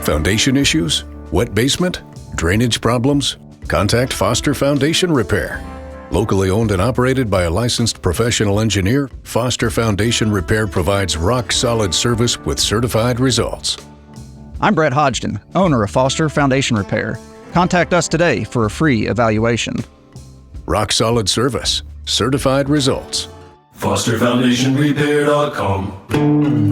Foundation issues? Wet basement? Drainage problems? Contact Foster Foundation Repair. Locally owned and operated by a licensed professional engineer, Foster Foundation Repair provides rock-solid service with certified results. I'm Brett Hodgson, owner of Foster Foundation Repair. Contact us today for a free evaluation. Rock-solid service, certified results. FosterFoundationRepair.com